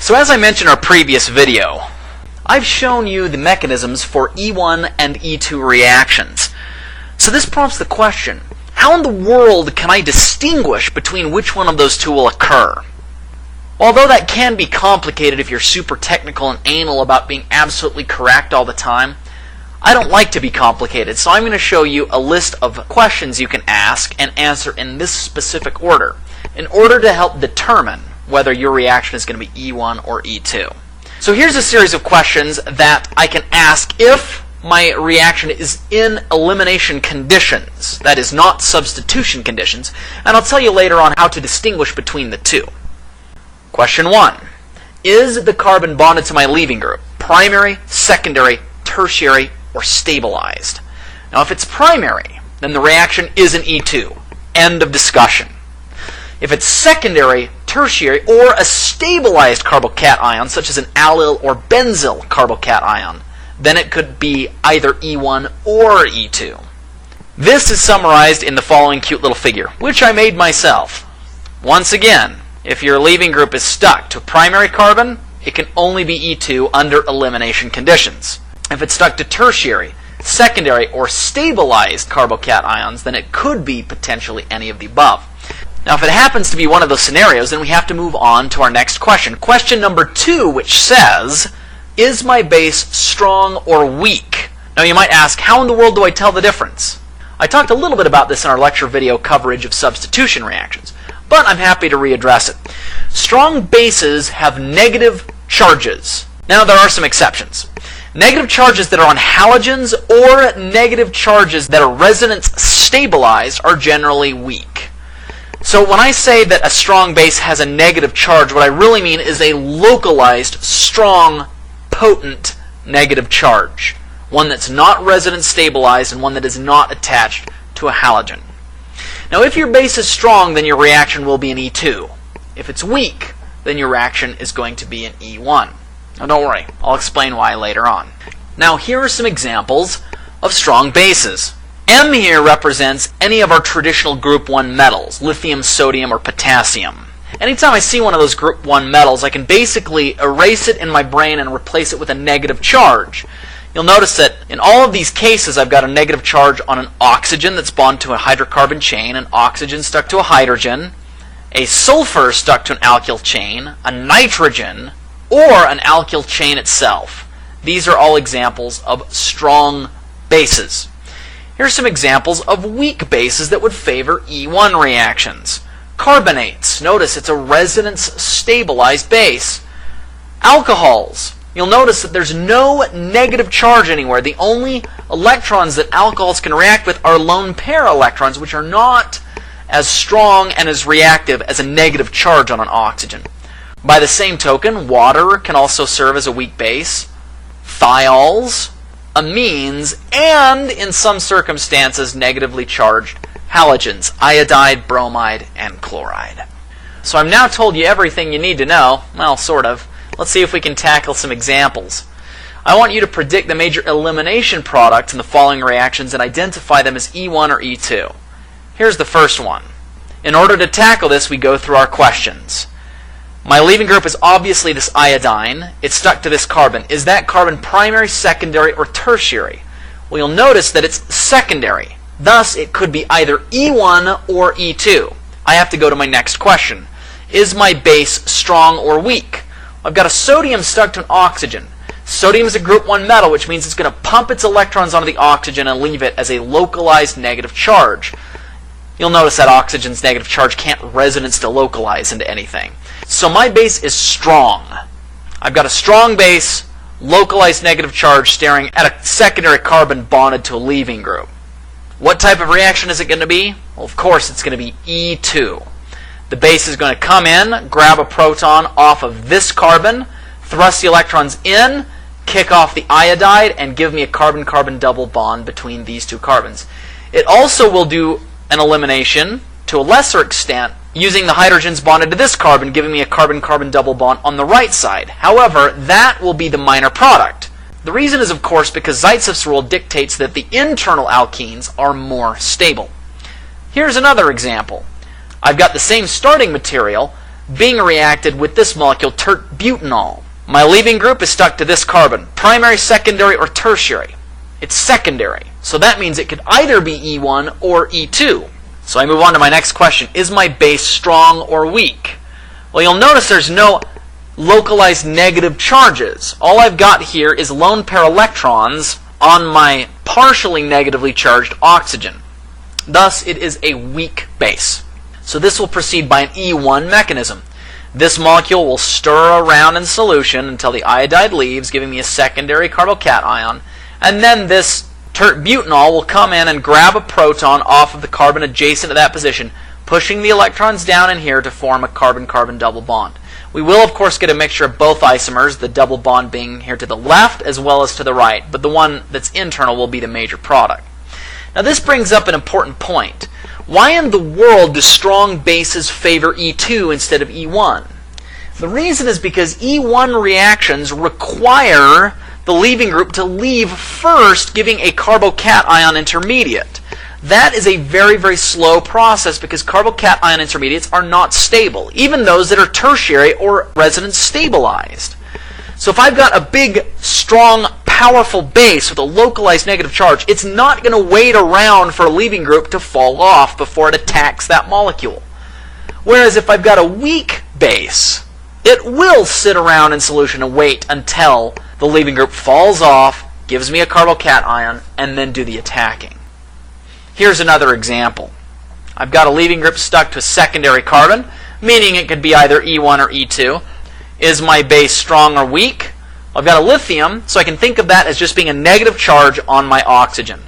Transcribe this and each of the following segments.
So as I mentioned in our previous video, I've shown you the mechanisms for E1 and E2 reactions. So this prompts the question, how in the world can I distinguish between which one of those two will occur? Although that can be complicated if you're super technical and anal about being absolutely correct all the time, I don't like to be complicated, so I'm going to show you a list of questions you can ask and answer in this specific order in order to help determine whether your reaction is going to be E1 or E2. So here's a series of questions that I can ask if my reaction is in elimination conditions, that is not substitution conditions, and I'll tell you later on how to distinguish between the two. Question 1. Is the carbon bonded to my leaving group primary, secondary, tertiary, or stabilized? Now if it's primary, then the reaction is an E2. End of discussion. If it's secondary, tertiary, or a stabilized carbocation, such as an allyl or benzyl carbocation, then it could be either E1 or E2. This is summarized in the following cute little figure, which I made myself. Once again, if your leaving group is stuck to primary carbon, it can only be E2 under elimination conditions. If it's stuck to tertiary, secondary, or stabilized carbocations, then it could be potentially any of the above. Now, if it happens to be one of those scenarios, then we have to move on to our next question. Question number 2, which says, is my base strong or weak? Now, you might ask, how in the world do I tell the difference? I talked a little bit about this in our lecture video coverage of substitution reactions, but I'm happy to readdress it. Strong bases have negative charges. Now, there are some exceptions. Negative charges that are on halogens or negative charges that are resonance stabilized are generally weak. So when I say that a strong base has a negative charge, what I really mean is a localized, strong, potent negative charge. One that's not resonance stabilized and one that is not attached to a halogen. Now if your base is strong, then your reaction will be an E2. If it's weak, then your reaction is going to be an E1. Now don't worry, I'll explain why later on. Now here are some examples of strong bases. M here represents any of our traditional group 1 metals, lithium, sodium, or potassium. Anytime I see one of those group 1 metals, I can basically erase it in my brain and replace it with a negative charge. You'll notice that in all of these cases I've got a negative charge on an oxygen that's bonded to a hydrocarbon chain, an oxygen stuck to a hydrogen, a sulfur stuck to an alkyl chain, a nitrogen, or an alkyl chain itself. These are all examples of strong bases. Here are some examples of weak bases that would favor E1 reactions. Carbonates. Notice it's a resonance-stabilized base. Alcohols. You'll notice that there's no negative charge anywhere. The only electrons that alcohols can react with are lone pair electrons, which are not as strong and as reactive as a negative charge on an oxygen. By the same token, water can also serve as a weak base. Thiols, amines, and in some circumstances negatively charged halogens, iodide, bromide, and chloride. So I've now told you everything you need to know. Well, sort of. Let's see if we can tackle some examples. I want you to predict the major elimination products in the following reactions and identify them as E1 or E2. Here's the first one. In order to tackle this, we go through our questions. My leaving group is obviously this iodine. It's stuck to this carbon. Is that carbon primary, secondary, or tertiary? Well, you'll notice that it's secondary. Thus, it could be either E1 or E2. I have to go to my next question. Is my base strong or weak? I've got a sodium stuck to an oxygen. Sodium is a group 1 metal, which means it's going to pump its electrons onto the oxygen and leave it as a localized negative charge. You'll notice that oxygen's negative charge can't resonance to localize into anything. So my base is strong. I've got a strong base, localized negative charge staring at a secondary carbon bonded to a leaving group. What type of reaction is it going to be? Well, of course, it's going to be E2. The base is going to come in, grab a proton off of this carbon, thrust the electrons in, kick off the iodide, and give me a carbon-carbon double bond between these two carbons. It also will do an elimination, to a lesser extent, using the hydrogens bonded to this carbon, giving me a carbon-carbon double bond on the right side. However, that will be the minor product. The reason is, of course, because Zaitsev's rule dictates that the internal alkenes are more stable. Here's another example. I've got the same starting material, being reacted with this molecule, tert-butanol. My leaving group is stuck to this carbon. Primary, secondary, or tertiary? It's secondary. So that means it could either be E1 or E2. So I move on to my next question. Is my base strong or weak? Well, you'll notice there's no localized negative charges. All I've got here is lone pair electrons on my partially negatively charged oxygen. Thus, it is a weak base. So this will proceed by an E1 mechanism. This molecule will stir around in solution until the iodide leaves, giving me a secondary carbocation, and then this tert-butanol will come in and grab a proton off of the carbon adjacent to that position, pushing the electrons down in here to form a carbon-carbon double bond. We will, of course, get a mixture of both isomers, the double bond being here to the left as well as to the right, but the one that's internal will be the major product. Now this brings up an important point. Why in the world do strong bases favor E2 instead of E1? The reason is because E1 reactions require the leaving group to leave first, giving a carbocation intermediate. That is a very, very slow process because carbocation intermediates are not stable, even those that are tertiary or resonance stabilized. So if I've got a big, strong, powerful base with a localized negative charge, it's not going to wait around for a leaving group to fall off before it attacks that molecule. Whereas if I've got a weak base, it will sit around in solution and wait until the leaving group falls off, gives me a carbocation, and then do the attacking. Here's another example. I've got a leaving group stuck to a secondary carbon, meaning it could be either E1 or E2. Is my base strong or weak? Well, I've got a lithium, so I can think of that as just being a negative charge on my oxygen.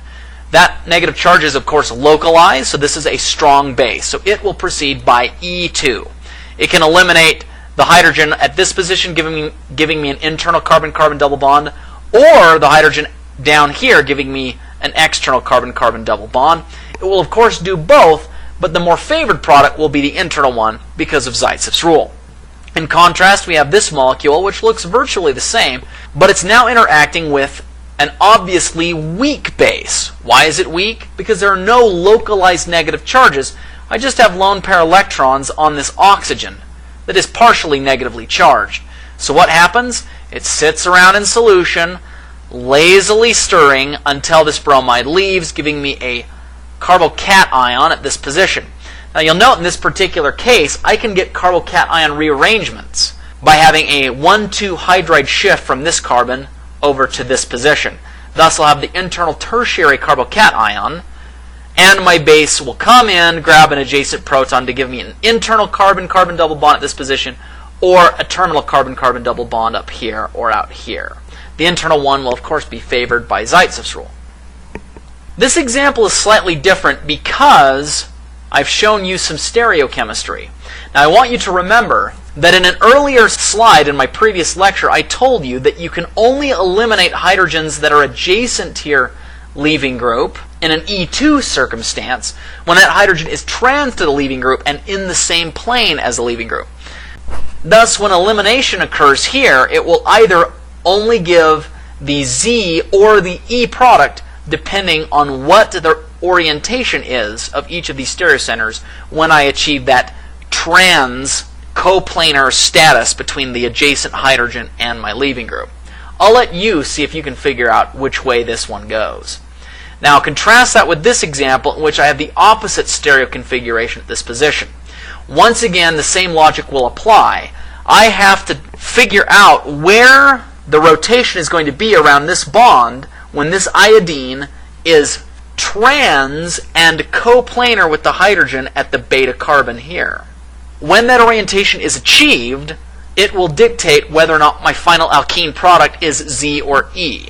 That negative charge is, of course, localized, so this is a strong base. So it will proceed by E2. It can eliminate the hydrogen at this position, giving me an internal carbon-carbon double bond, or the hydrogen down here giving me an external carbon-carbon double bond. It will, of course, do both, but the more favored product will be the internal one because of Zaitsev's rule. In contrast, we have this molecule, which looks virtually the same, but it's now interacting with an obviously weak base. Why is it weak? Because there are no localized negative charges. I just have lone pair electrons on this oxygen that is partially negatively charged. So what happens? It sits around in solution, lazily stirring until this bromide leaves, giving me a carbocation at this position. Now you'll note in this particular case, I can get carbocation rearrangements by having a 1,2 hydride shift from this carbon over to this position. Thus I'll have the internal tertiary carbocation, and my base will come in, grab an adjacent proton to give me an internal carbon-carbon double bond at this position, or a terminal carbon-carbon double bond up here or out here. The internal one will, of course, be favored by Zaitsev's rule. This example is slightly different because I've shown you some stereochemistry. Now I want you to remember that in an earlier slide in my previous lecture, I told you that you can only eliminate hydrogens that are adjacent to your leaving group in an E2 circumstance when that hydrogen is trans to the leaving group and in the same plane as the leaving group. Thus, when elimination occurs here, it will either only give the Z or the E product depending on what the orientation is of each of these stereocenters when I achieve that trans coplanar status between the adjacent hydrogen and my leaving group. I'll let you see if you can figure out which way this one goes. Now contrast that with this example in which I have the opposite stereo configuration at this position. Once again, the same logic will apply. I have to figure out where the rotation is going to be around this bond when this iodine is trans and coplanar with the hydrogen at the beta carbon here. When that orientation is achieved, it will dictate whether or not my final alkene product is Z or E.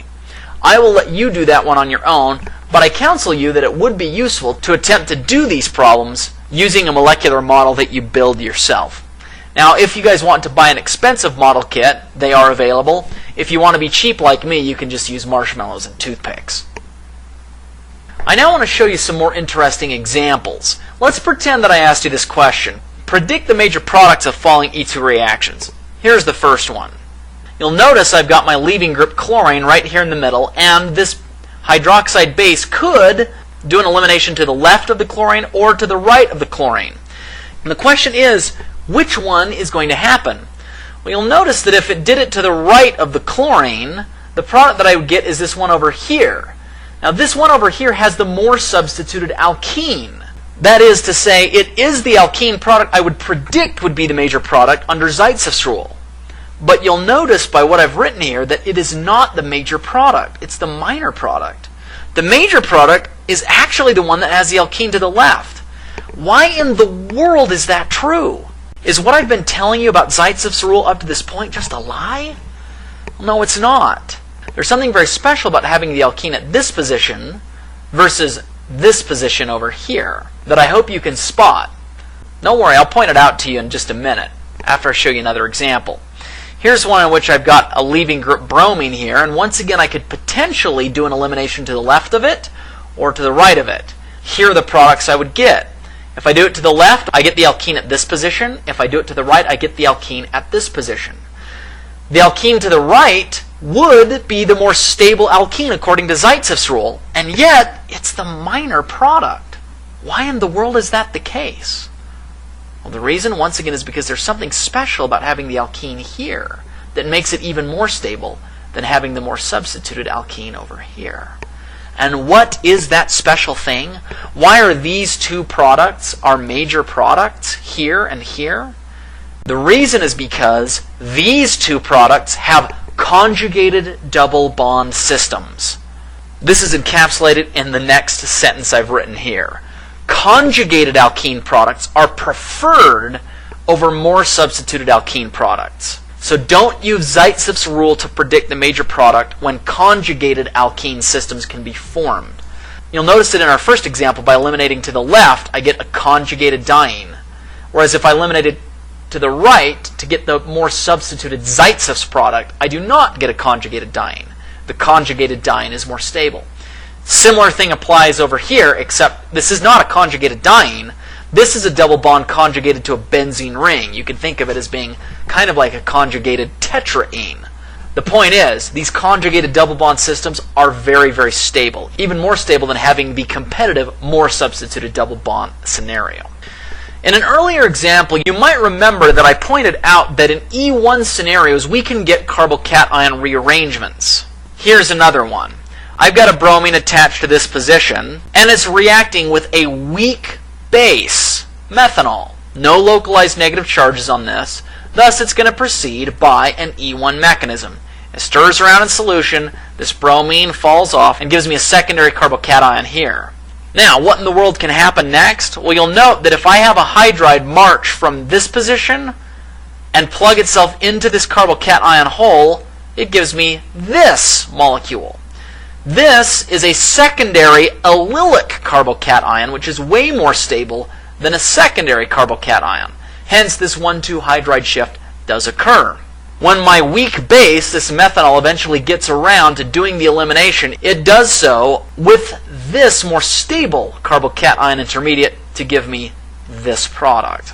I will let you do that one on your own, but I counsel you that it would be useful to attempt to do these problems using a molecular model that you build yourself. Now, if you guys want to buy an expensive model kit, they are available. If you want to be cheap like me, you can just use marshmallows and toothpicks. I now want to show you some more interesting examples. Let's pretend that I asked you this question. Predict the major products of following E2 reactions. Here's the first one. You'll notice I've got my leaving group chlorine right here in the middle, and this hydroxide base could do an elimination to the left of the chlorine or to the right of the chlorine. And the question is, which one is going to happen? Well, you'll notice that if it did it to the right of the chlorine, the product that I would get is this one over here. Now this one over here has the more substituted alkene. That is to say, it is the alkene product I would predict would be the major product under Zaitsev's rule. But you'll notice by what I've written here that it is not the major product. It's the minor product. The major product is actually the one that has the alkene to the left. Why in the world is that true? Is what I've been telling you about Zaitsev's rule up to this point just a lie? No, it's not. There's something very special about having the alkene at this position versus this position over here that I hope you can spot. Don't worry, I'll point it out to you in just a minute after I show you another example. Here's one in which I've got a leaving group bromine here, and once again I could potentially do an elimination to the left of it or to the right of it. Here are the products I would get. If I do it to the left, I get the alkene at this position. If I do it to the right, I get the alkene at this position. The alkene to the right would be the more stable alkene according to Zaitsev's rule, and yet it's the minor product. Why in the world is that the case? Well, the reason, once again, is because there's something special about having the alkene here that makes it even more stable than having the more substituted alkene over here. And what is that special thing? Why are these two products our major products here and here? The reason is because these two products have conjugated double bond systems. This is encapsulated in the next sentence I've written here. Conjugated alkene products are preferred over more substituted alkene products. So don't use Zaitsev's rule to predict the major product when conjugated alkene systems can be formed. You'll notice that in our first example, by eliminating to the left, I get a conjugated diene. Whereas if I eliminated to the right to get the more substituted Zaitsev's product, I do not get a conjugated diene. The conjugated diene is more stable. Similar thing applies over here, except this is not a conjugated diene. This is a double bond conjugated to a benzene ring. You can think of it as being kind of like a conjugated tetraene. The point is, these conjugated double bond systems are very, very stable. Even more stable than having the competitive, more substituted double bond scenario. In an earlier example, you might remember that I pointed out that in E1 scenarios, we can get carbocation rearrangements. Here's another one. I've got a bromine attached to this position, and it's reacting with a weak base, methanol. No localized negative charges on this, thus it's going to proceed by an E1 mechanism. It stirs around in solution, this bromine falls off, and gives me a secondary carbocation here. Now, what in the world can happen next? Well, you'll note that if I have a hydride march from this position and plug itself into this carbocation hole, it gives me this molecule. This is a secondary allylic carbocation, which is way more stable than a secondary carbocation. Hence, this 1,2 hydride shift does occur. When my weak base, this methanol, eventually gets around to doing the elimination, it does so with this more stable carbocation intermediate to give me this product.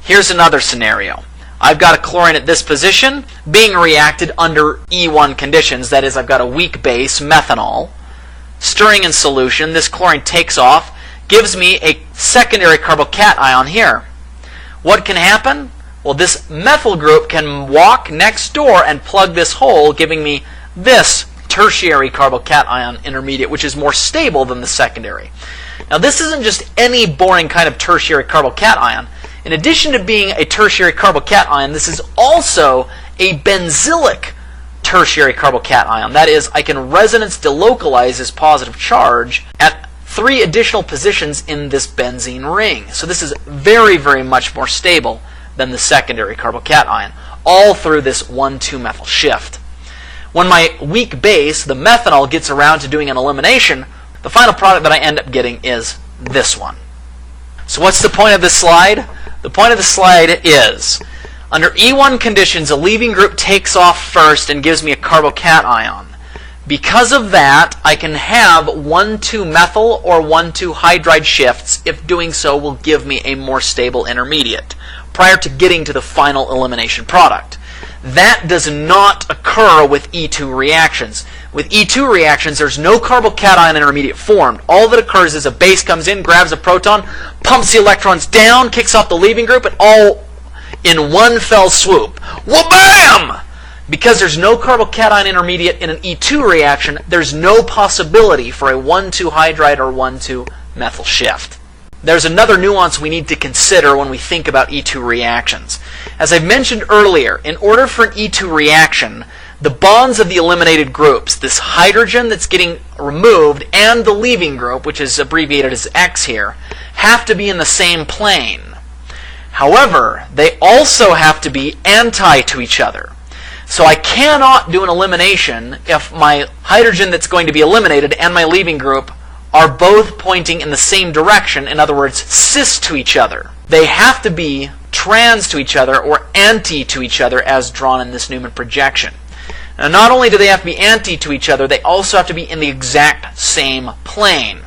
Here's another scenario. I've got a chlorine at this position being reacted under E1 conditions. That is, I've got a weak base, methanol, stirring in solution. This chlorine takes off, gives me a secondary carbocation here. What can happen? Well, this methyl group can walk next door and plug this hole, giving me this tertiary carbocation intermediate, which is more stable than the secondary. Now, this isn't just any boring kind of tertiary carbocation. In addition to being a tertiary carbocation, this is also a benzylic tertiary carbocation. That is, I can resonance delocalize this positive charge at 3 additional positions in this benzene ring. So this is very, very much more stable than the secondary carbocation, all through this 1,2 methyl shift. When my weak base, the methanol, gets around to doing an elimination, the final product that I end up getting is this one. So what's the point of this slide? The point of the slide is, under E1 conditions, a leaving group takes off first and gives me a carbocation. Because of that, I can have 1,2 methyl or 1,2 hydride shifts if doing so will give me a more stable intermediate prior to getting to the final elimination product. That does not occur with E2 reactions. With E2 reactions, there's no carbocation intermediate formed. All that occurs is a base comes in, grabs a proton, pumps the electrons down, kicks off the leaving group, and all in one fell swoop. Wha-bam! Because there's no carbocation intermediate in an E2 reaction, there's no possibility for a 1,2 hydride or 1,2 methyl shift. There's another nuance we need to consider when we think about E2 reactions. As I've mentioned earlier, in order for an E2 reaction, the bonds of the eliminated groups, this hydrogen that's getting removed and the leaving group, which is abbreviated as X here, have to be in the same plane. However, they also have to be anti to each other. So I cannot do an elimination if my hydrogen that's going to be eliminated and my leaving group are both pointing in the same direction, in other words, cis to each other. They have to be trans to each other or anti to each other as drawn in this Newman projection. Now, not only do they have to be anti to each other, they also have to be in the exact same plane.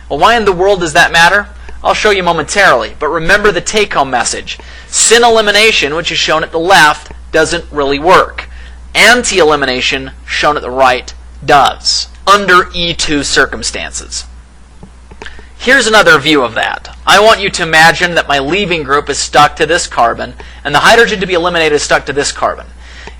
Well, why in the world does that matter? I'll show you momentarily, but remember the take-home message. Syn elimination, which is shown at the left, doesn't really work. Anti-elimination, shown at the right, does, under E2 circumstances. Here's another view of that. I want you to imagine that my leaving group is stuck to this carbon, and the hydrogen to be eliminated is stuck to this carbon.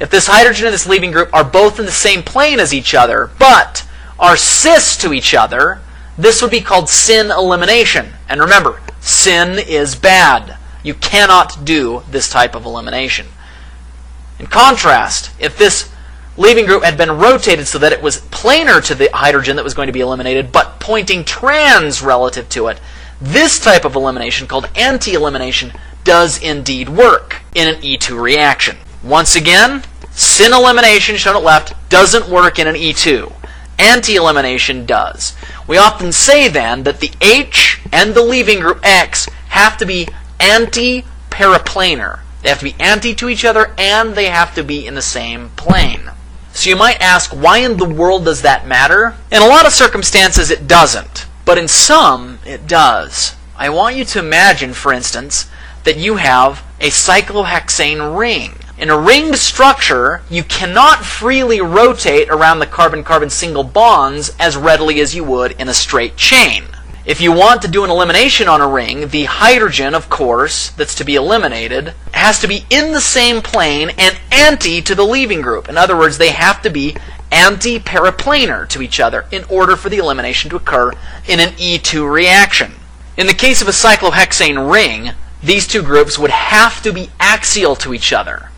If this hydrogen and this leaving group are both in the same plane as each other, but are cis to each other, this would be called syn elimination. And remember, syn is bad. You cannot do this type of elimination. In contrast, if this leaving group had been rotated so that it was planar to the hydrogen that was going to be eliminated, but pointing trans relative to it, this type of elimination, called anti-elimination, does indeed work in an E2 reaction. Once again, syn elimination, shown at left, doesn't work in an E2. Anti-elimination does. We often say then that the H and the leaving group X have to be anti-paraplanar. They have to be anti to each other, and they have to be in the same plane. So you might ask, why in the world does that matter? In a lot of circumstances it doesn't, but in some it does. I want you to imagine, for instance, that you have a cyclohexane ring. In a ringed structure, you cannot freely rotate around the carbon-carbon single bonds as readily as you would in a straight chain. If you want to do an elimination on a ring, the hydrogen, of course, that's to be eliminated, has to be in the same plane and anti to the leaving group. In other words, they have to be anti-paraplanar to each other in order for the elimination to occur in an E2 reaction. In the case of a cyclohexane ring, these two groups would have to be axial to each other.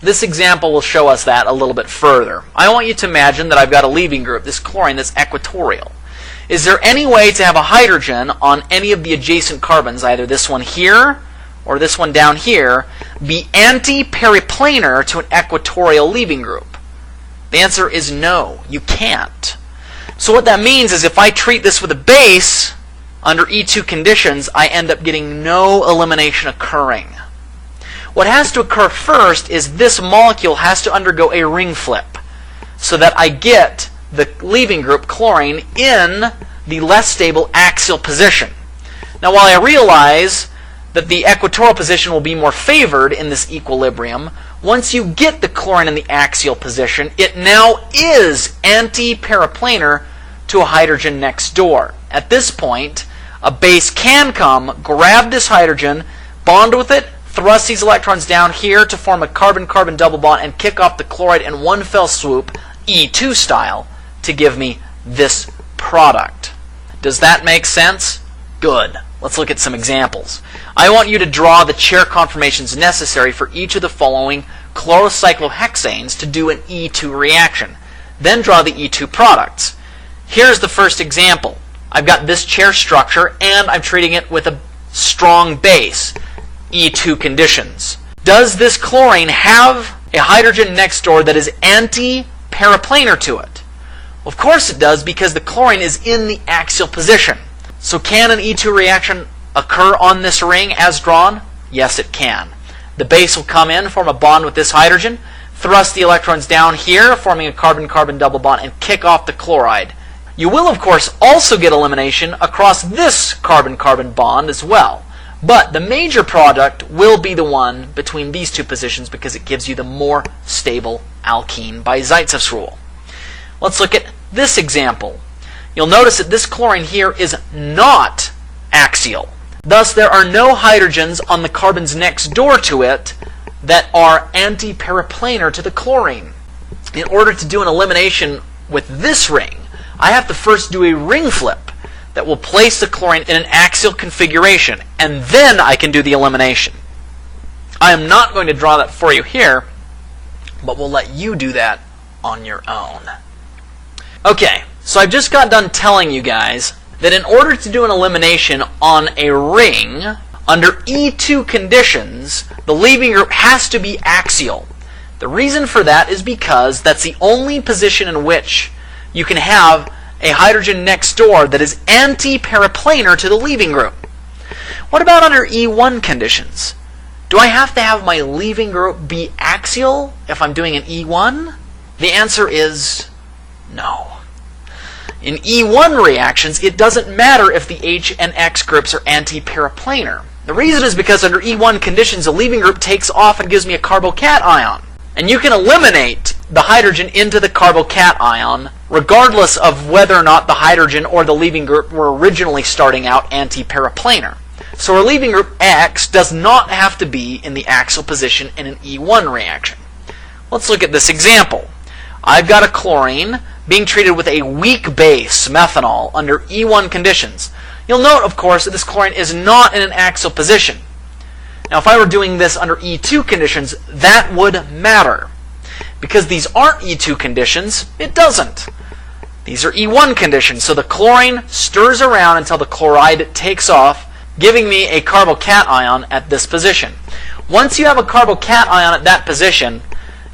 This example will show us that a little bit further. I want you to imagine that I've got a leaving group, this chlorine, that's equatorial. Is there any way to have a hydrogen on any of the adjacent carbons, either this one here or this one down here, be anti-periplanar to an equatorial leaving group? The answer is no, you can't. So what that means is if I treat this with a base, under E2 conditions, I end up getting no elimination occurring. What has to occur first is this molecule has to undergo a ring flip so that I get the leaving group, chlorine, in the less stable axial position. Now, while I realize that the equatorial position will be more favored in this equilibrium, once you get the chlorine in the axial position, it now is anti-paraplanar to a hydrogen next door. At this point, a base can come, grab this hydrogen, bond with it, thrust these electrons down here to form a carbon-carbon double bond and kick off the chloride in one fell swoop, E2 style, to give me this product. Does that make sense? Good. Let's look at some examples. I want you to draw the chair conformations necessary for each of the following chlorocyclohexanes to do an E2 reaction. Then draw the E2 products. Here's the first example. I've got this chair structure and I'm treating it with a strong base, E2 conditions. Does this chlorine have a hydrogen next door that is anti-paraplanar to it? Of course it does, because the chlorine is in the axial position. So can an E2 reaction occur on this ring as drawn? Yes, it can. The base will come in, form a bond with this hydrogen, thrust the electrons down here, forming a carbon-carbon double bond, and kick off the chloride. You will, of course, also get elimination across this carbon-carbon bond as well. But the major product will be the one between these two positions because it gives you the more stable alkene by Zaitsev's rule. Let's look at this example. You'll notice that this chlorine here is not axial. Thus, there are no hydrogens on the carbons next door to it that are anti-paraplanar to the chlorine. In order to do an elimination with this ring, I have to first do a ring flip that will place the chlorine in an axial configuration, and then I can do the elimination. I am not going to draw that for you here, but we'll let you do that on your own. Okay, so I've just got done telling you guys that in order to do an elimination on a ring, under E2 conditions, the leaving group has to be axial. The reason for that is because that's the only position in which you can have a hydrogen next door that is anti-paraplanar to the leaving group. What about under E1 conditions? Do I have to have my leaving group be axial if I'm doing an E1? The answer is no. In E1 reactions, it doesn't matter if the H and X groups are anti-paraplanar. The reason is because under E1 conditions, the leaving group takes off and gives me a carbocation. And you can eliminate the hydrogen into the carbocation regardless of whether or not the hydrogen or the leaving group were originally starting out anti-paraplanar. So our leaving group X does not have to be in the axial position in an E1 reaction. Let's look at this example. I've got a chlorine being treated with a weak base, methanol, under E1 conditions. You'll note, of course, that this chlorine is not in an axial position. Now, if I were doing this under E2 conditions, that would matter. Because these aren't E2 conditions, it doesn't. These are E1 conditions, so the chlorine stirs around until the chloride takes off, giving me a carbocation at this position. Once you have a carbocation at that position,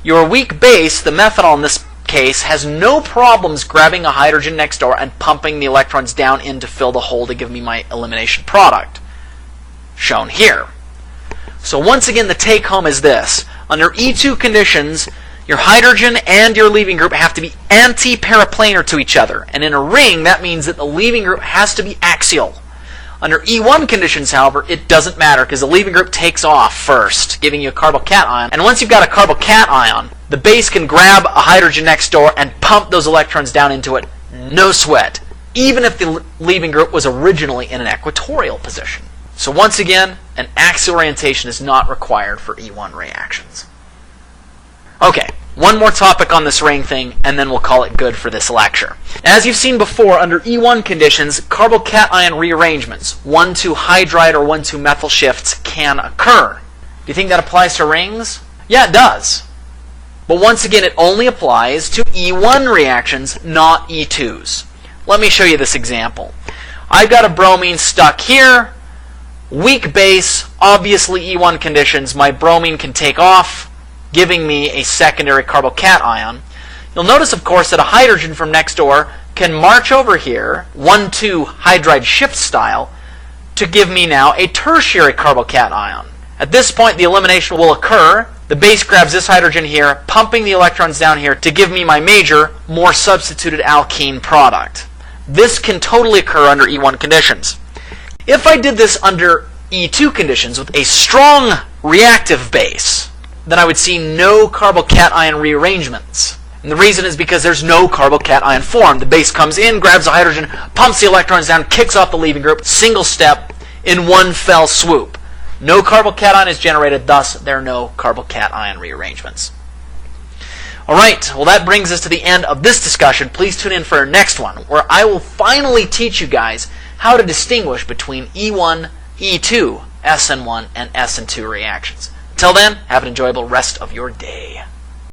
your weak base, the methanol in this case, has no problems grabbing a hydrogen next door and pumping the electrons down in to fill the hole to give me my elimination product, shown here. So once again, the take-home is this. Under E2 conditions, your hydrogen and your leaving group have to be anti-paraplanar to each other. And in a ring, that means that the leaving group has to be axial. Under E1 conditions, however, it doesn't matter because the leaving group takes off first, giving you a carbocation. And once you've got a carbocation, the base can grab a hydrogen next door and pump those electrons down into it, no sweat, even if the leaving group was originally in an equatorial position. So once again, an axial orientation is not required for E1 reactions. Okay, one more topic on this ring thing, and then we'll call it good for this lecture. As you've seen before, under E1 conditions, carbocation rearrangements, 1,2 hydride or 1,2 methyl shifts, can occur. Do you think that applies to rings? Yeah, it does. But once again, it only applies to E1 reactions, not E2s. Let me show you this example. I've got a bromine stuck here. Weak base, obviously E1 conditions, my bromine can take off, giving me a secondary carbocation. You'll notice, of course, that a hydrogen from next door can march over here, 1,2 hydride shift style, to give me now a tertiary carbocation. At this point, the elimination will occur. The base grabs this hydrogen here, pumping the electrons down here to give me my major, more substituted alkene product. This can totally occur under E1 conditions. If I did this under E2 conditions with a strong reactive base, then I would see no carbocation rearrangements. And the reason is because there's no carbocation formed. The base comes in, grabs the hydrogen, pumps the electrons down, kicks off the leaving group, single step, in one fell swoop. No carbocation is generated, thus there are no carbocation rearrangements. Alright, well that brings us to the end of this discussion. Please tune in for our next one, where I will finally teach you guys how to distinguish between E1, E2, SN1, and SN2 reactions. Until then, have an enjoyable rest of your day.